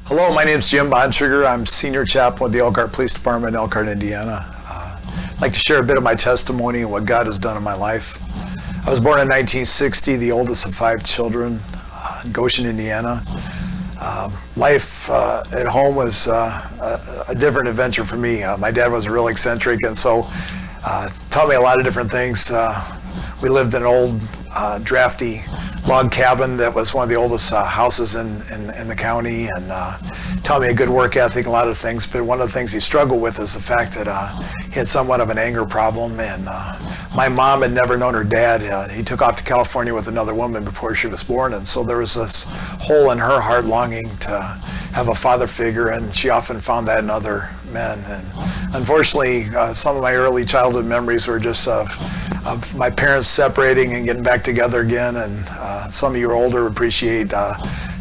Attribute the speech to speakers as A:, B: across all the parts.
A: Hello, my name is Jim Bontrager. I'm Senior Chaplain with the Elkhart Police Department in Elkhart, Indiana. I'd like to share a bit of my testimony and what God has done in my life. I was born in 1960, the oldest of 5 children, in Goshen, Indiana. Life at home was a different adventure for me. My dad was real eccentric, and so taught me a lot of different things. We lived in an old, drafty log cabin that was one of the oldest houses in the county, and taught me a good work ethic, a lot of things. But one of the things he struggled with is the fact that he had somewhat of an anger problem, and my mom had never known her dad. He took off to California with another woman before she was born, and so there was this hole in her heart longing to have a father figure, and she often found that in other men. And unfortunately, some of my early childhood memories were just of my parents separating and getting back together again. And some of you are older appreciate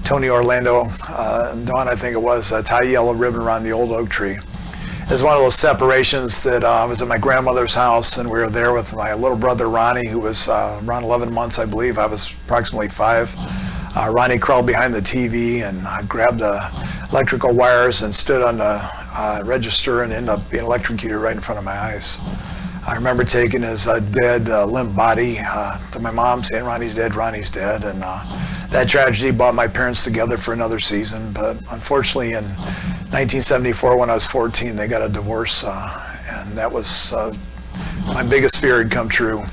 A: Tony Orlando and Dawn, I think it was, tie a yellow ribbon around the old oak tree. It was one of those separations that I was at my grandmother's house, and we were there with my little brother Ronnie, who was around 11 months, I believe. I was approximately 5. Ronnie crawled behind the TV and grabbed the electrical wires and stood on the register and ended up being electrocuted right in front of my eyes. I remember taking his dead, limp body to my mom, saying, "Ronnie's dead, Ronnie's dead." And that tragedy brought my parents together for another season. But unfortunately, in 1974, when I was 14, they got a divorce, and that was my biggest fear had come true.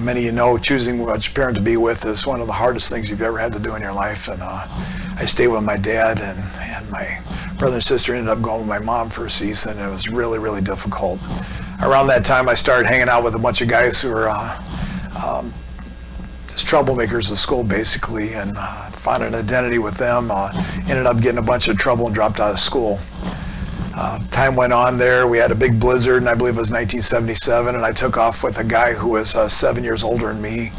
A: Many of you know choosing which parent to be with is one of the hardest things you've ever had to do in your life. And I stayed with my dad, and my brother and sister ended up going with my mom for a season. It was really, really difficult. Around that time, I started hanging out with a bunch of guys who were just troublemakers at school, basically, and found an identity with them. Ended up getting a bunch of trouble and dropped out of school. Time went on there. We had a big blizzard, and I believe it was 1977, and I took off with a guy who was 7 years older than me.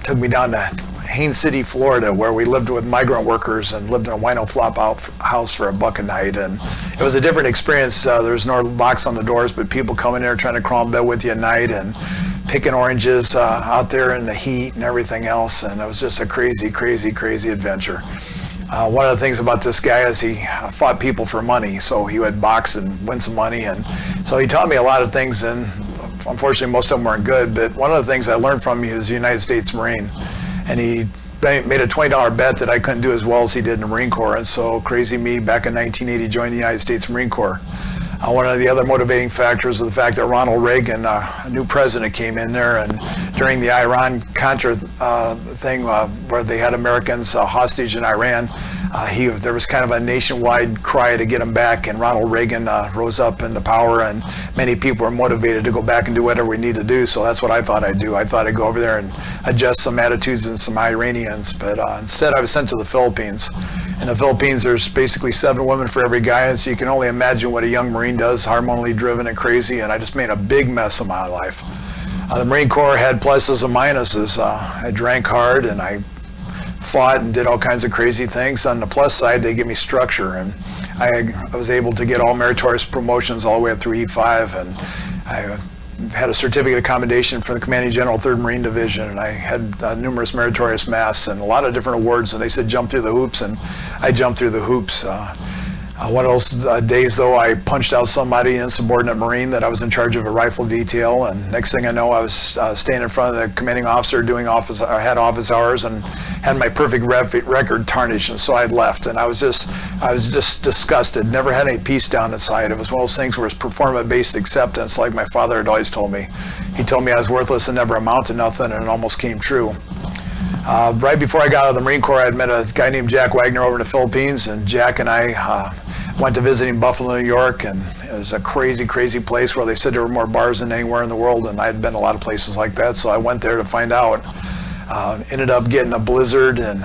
A: Took me down to Haines City, Florida, where we lived with migrant workers and lived in a wino flop out house for $1 a night. And it was a different experience. There's no locks on the doors, but people coming in there trying to crawl in bed with you at night and picking oranges out there in the heat and everything else. And it was just a crazy, crazy, crazy adventure. One of the things about this guy is he fought people for money. So he would box and win some money. And so he taught me a lot of things, and unfortunately most of them weren't good. But one of the things I learned from him, he was a United States Marine. And he made a $20 bet that I couldn't do as well as he did in the Marine Corps. And so crazy me, back in 1980, joined the United States Marine Corps. One of the other motivating factors was the fact that Ronald Reagan, a new president, came in there, and during the Iran-Contra thing where they had Americans hostage in Iran, there was kind of a nationwide cry to get him back, and Ronald Reagan rose up into power, and many people were motivated to go back and do whatever we need to do. So that's what I thought I'd do. I thought I'd go over there and adjust some attitudes in some Iranians, but instead I was sent to the Philippines. In the Philippines, there's basically 7 women for every guy, and so you can only imagine what a young Marine does, hormonally driven and crazy, and I just made a big mess of my life. The Marine Corps had pluses and minuses. I drank hard, and I fought and did all kinds of crazy things. On the plus side, they give me structure, and I was able to get all meritorious promotions all the way up through E5, and I had a certificate of commendation for the Commanding General 3rd Marine Division, and I had numerous meritorious masks and a lot of different awards, and they said jump through the hoops, and I jumped through the hoops. One of those days, though, I punched out somebody, insubordinate Marine, that I was in charge of a rifle detail, and next thing I know, I was standing in front of the commanding officer doing had office hours, and had my perfect record tarnished, and so I had left, and I was just disgusted. Never had any peace down inside. It was one of those things where it's performance-based acceptance, like my father had always told me. He told me I was worthless and never amount to nothing, and it almost came true. Right before I got out of the Marine Corps, I had met a guy named Jack Wagner over in the Philippines, and Jack and I went to visiting Buffalo, New York, and it was a crazy, crazy place where they said there were more bars than anywhere in the world, and I had been a lot of places like that, so I went there to find out. Ended up getting a blizzard, and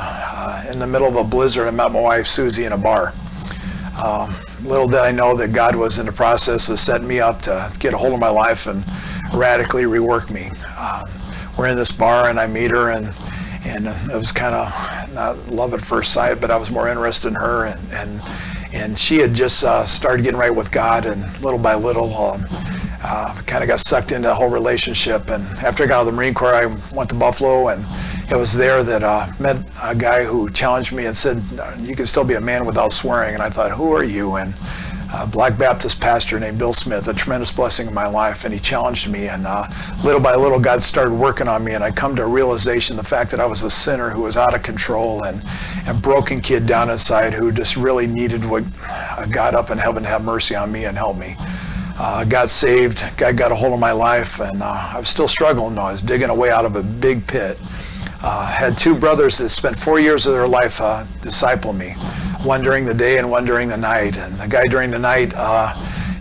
A: in the middle of a blizzard, I met my wife Susie in a bar. Little did I know that God was in the process of setting me up to get a hold of my life and radically rework me. We're in this bar, and I meet her, and it was kind of not love at first sight, but I was more interested in her, and she had just started getting right with God, and little by little kind of got sucked into the whole relationship. And after I got out of the Marine Corps, I went to Buffalo and it was there that I met a guy who challenged me and said, you can still be a man without swearing. And I thought, who are you? And a Black Baptist pastor named Bill Smith, a tremendous blessing in my life, and he challenged me, and little by little God started working on me, and I come to a realization, the fact that I was a sinner who was out of control and broken kid down inside who just really needed what God up in heaven have mercy on me and help me. Got saved, God got a hold of my life, and I was still struggling. I was digging away out of a big pit. Had two brothers that spent 4 years of their life disciple me, one during the day and one during the night. And the guy during the night,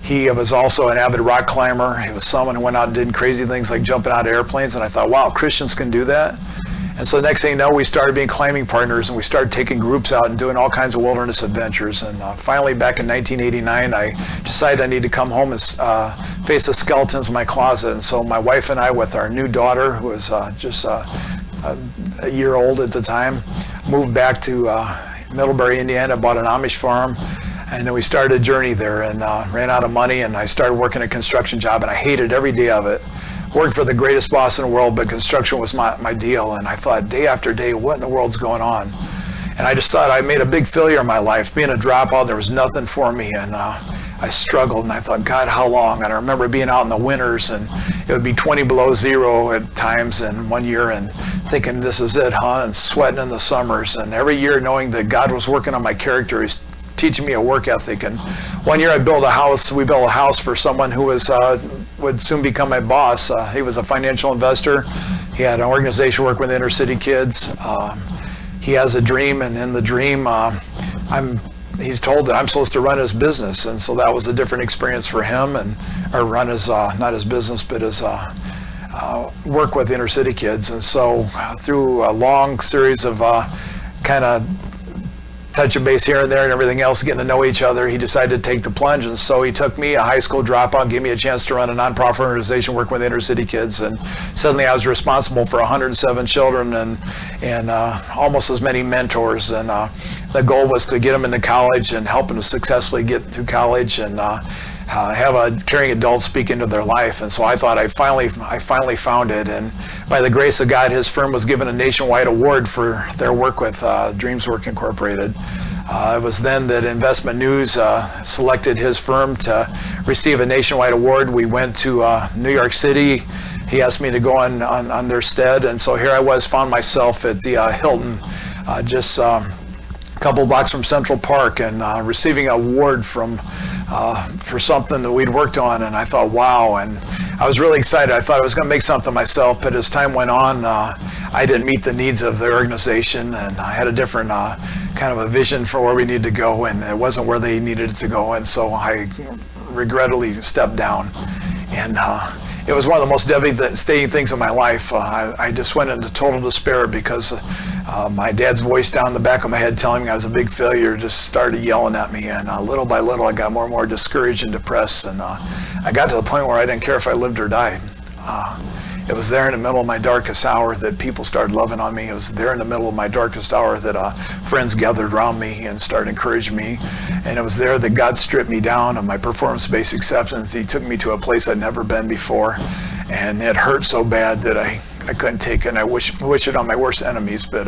A: he was also an avid rock climber. He was someone who went out and did crazy things like jumping out of airplanes, and I thought, wow, Christians can do that? And so the next thing you know, we started being climbing partners, and we started taking groups out and doing all kinds of wilderness adventures. And finally, back in 1989, I decided I need to come home and face the skeletons in my closet. And so my wife and I, with our new daughter, who was just a year old at the time, moved back to Middlebury, Indiana, bought an Amish farm, and then we started a journey there, and ran out of money, and I started working a construction job, and I hated every day of it. Worked for the greatest boss in the world, but construction was my deal, and I thought, day after day, what in the world's going on? And I just thought I made a big failure in my life. Being a dropout, there was nothing for me, and I struggled, and I thought, God, how long? And I remember being out in the winters, and it would be 20 below zero at times in 1 year, and thinking, this is it, huh? And sweating in the summers. And every year knowing that God was working on my character, He's teaching me a work ethic. And 1 year we built a house for someone who would soon become my boss. He was a financial investor. He had an organization working with inner city kids. He has a dream, and in the dream, he's told that I'm supposed to run his business, and so that was a different experience for him, or run his, not his business, but his work with inner city kids. And so through a long series of kind of touch and base here and there and everything else, getting to know each other, he decided to take the plunge. And so he took me, a high school dropout, gave me a chance to run a nonprofit organization working with inner city kids. And suddenly I was responsible for 107 children and almost as many mentors. And the goal was to get them into college and help them to successfully get through college and have a caring adult speak into their life. And so I thought I finally found it. And by the grace of God, his firm was given a nationwide award for their work with Dreams Work Incorporated. It was then that Investment News selected his firm to receive a nationwide award. We went to New York City. He asked me to go on their stead. And so here I was, found myself at the Hilton, just a couple blocks from Central Park, and receiving an award for something that we'd worked on. And I thought, wow. And I was really excited. I thought I was going to make something myself, but as time went on, I didn't meet the needs of the organization, and I had a different kind of a vision for where we needed to go, and it wasn't where they needed it to go. And so I regrettably stepped down. And it was one of the most devastating things in my life. I just went into total despair because my dad's voice down in the back of my head telling me I was a big failure just started yelling at me. And little by little, I got more and more discouraged and depressed. And I got to the point where I didn't care if I lived or died. It was there in the middle of my darkest hour that people started loving on me. It was there in the middle of my darkest hour that friends gathered around me and started encouraging me. And it was there that God stripped me down on my performance-based acceptance. He took me to a place I'd never been before. And it hurt so bad that I couldn't take it. And I wish it on my worst enemies. But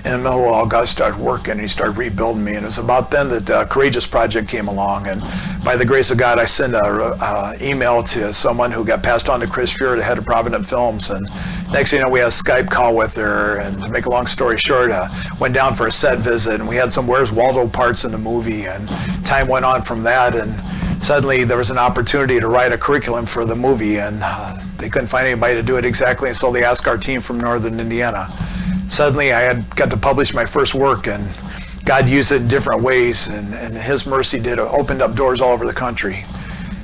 A: in the middle of all, God started working, and he started rebuilding me. And it was about then that the Courageous Project came along. And by the grace of God, I sent an email to someone who got passed on to Chris Fuhr, the head of Provident Films. And next thing you know, we had a Skype call with her. And to make a long story short, went down for a set visit. And we had some Where's Waldo parts in the movie. And time went on from that. And suddenly there was an opportunity to write a curriculum for the movie. And they couldn't find anybody to do it exactly, and so they asked our team from Northern Indiana. Suddenly I had got to publish my first work, and God used it in different ways, and his mercy opened up doors all over the country.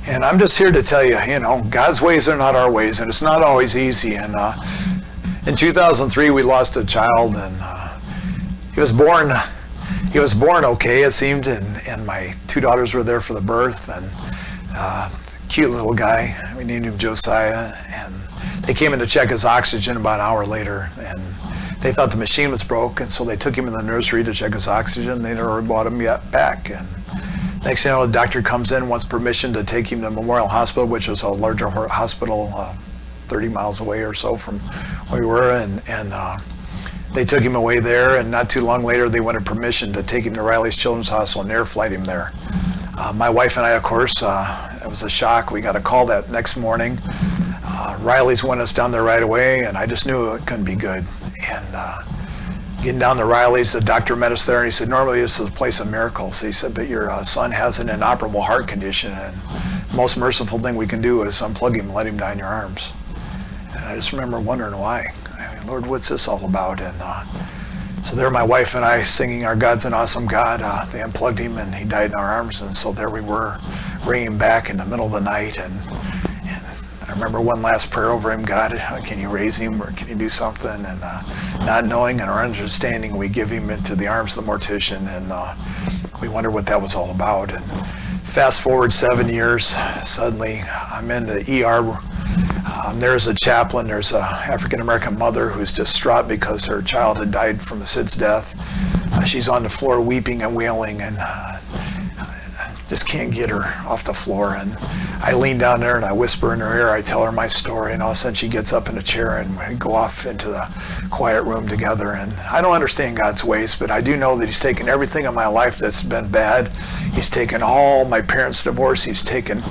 A: And I'm just here to tell you, God's ways are not our ways, and it's not always easy. And in 2003, we lost a child, and he was born okay, it seemed, and my two daughters were there for the birth, and cute little guy. We named him Josiah, and they came in to check his oxygen about an hour later, and they thought the machine was broke, and so they took him in the nursery to check his oxygen. They never brought him back. And next thing you know, the doctor comes in, wants permission to take him to Memorial Hospital, which is a larger hospital 30 miles away or so from where we were, and they took him away there, and not too long later they wanted permission to take him to Riley's Children's Hospital and air flight him there. My wife and I, of course, it was a shock. We got a call that next morning. Riley's went us down there right away, and I just knew it couldn't be good. And getting down to Riley's, the doctor met us there, and he said, normally this is a place of miracles. He said, but your son has an inoperable heart condition, and the most merciful thing we can do is unplug him and let him die in your arms. And I just remember wondering why. I mean, Lord, what's this all about? And so there my wife and I singing Our God's an Awesome God. They unplugged him and he died in our arms. And so there we were, bringing him back in the middle of the night. And I remember one last prayer over him, God, can you raise him or can you do something? And not knowing and our understanding, we give him into the arms of the mortician. And we wondered what that was all about. And fast forward 7 years, suddenly I'm in the ER. There's a chaplain, there's an African-American mother who's distraught because her child had died from a SIDS death. She's on the floor weeping and wailing, and just can't get her off the floor. And I lean down there and I whisper in her ear, I tell her my story, and all of a sudden she gets up in a chair and we go off into the quiet room together. And I don't understand God's ways, but I do know that he's taken everything in my life that's been bad. He's taken all my parents' divorce. He's taken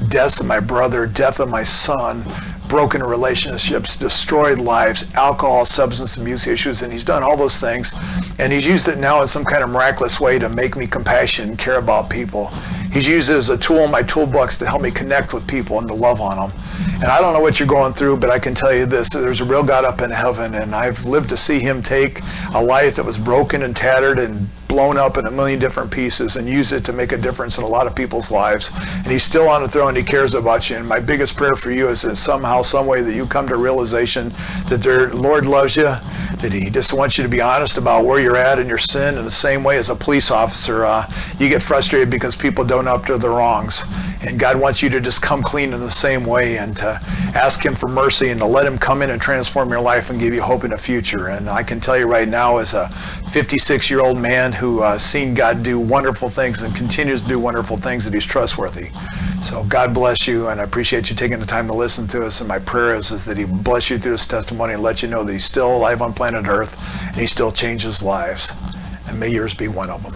A: deaths of my brother, death of my son, broken relationships, destroyed lives, alcohol, substance abuse issues, and he's done all those things. And he's used it now in some kind of miraculous way to make me compassionate and care about people. He's used it as a tool in my toolbox to help me connect with people and to love on them. And I don't know what you're going through, but I can tell you this, there's a real God up in heaven, and I've lived to see him take a life that was broken and tattered and blown up in a million different pieces and use it to make a difference in a lot of people's lives. And he's still on the throne. He cares about you. And my biggest prayer for you is that somehow, some way that you come to a realization that the Lord loves you, that he just wants you to be honest about where you're at in your sin. In the same way as a police officer, you get frustrated because people don't up to their wrongs. And God wants you to just come clean in the same way and to ask him for mercy and to let him come in and transform your life and give you hope in the future. And I can tell you right now, as a 56-year-old man who seen God do wonderful things and continues to do wonderful things, that he's trustworthy. So God bless you, and I appreciate you taking the time to listen to us. And my prayer is that he bless you through his testimony and let you know that he's still alive on planet Earth and he still changes lives. And may yours be one of them.